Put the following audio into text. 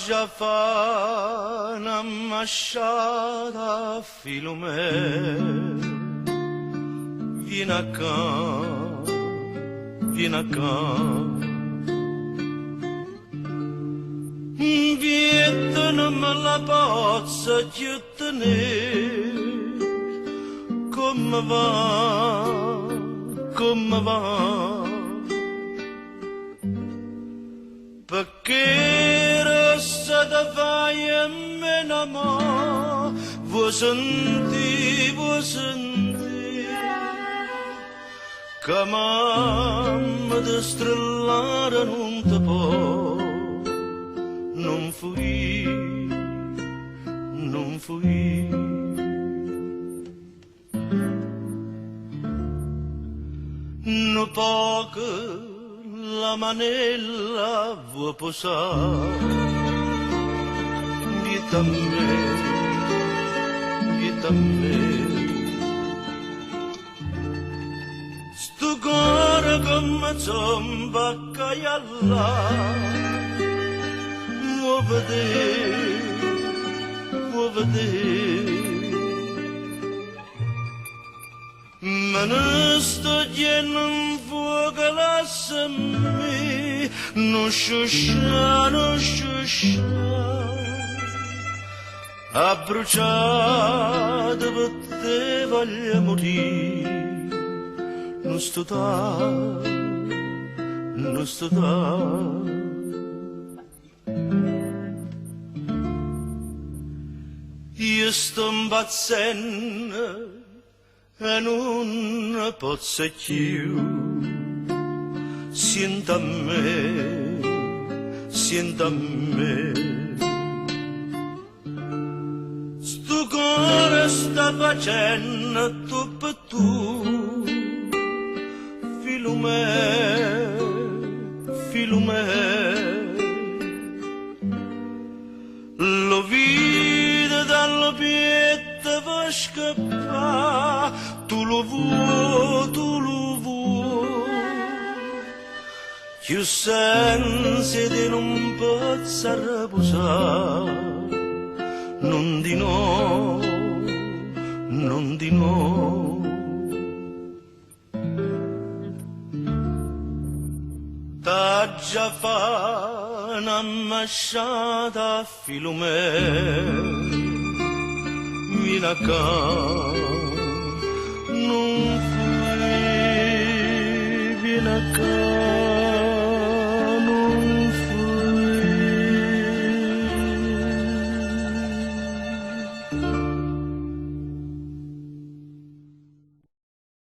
già fa una masciata Filomè, vieni a can, vietano me la pozza che tenere, come va, perché resta da fai a me la mano, vuoi sentire, che mamma di strillare non ti può, non fuggì. No poco la manella vuoi posare, vieni a me, sto cuore che mi zomba caglialla, vuoi vedere, ma ne sto chiedendo un fuoco, lasciami, non sciuscia, a bruciato per te voglio morire, non sto da. Io sto impazzendo e non posso più, senta a me, sto cuore sta facendo tu per tu, Filomè, lo vide dalla pietta va scappare, tu lo vuoi, più senza di non posso riposare, non di no. T'ha già fa una masciata Filomè, vieni a casa.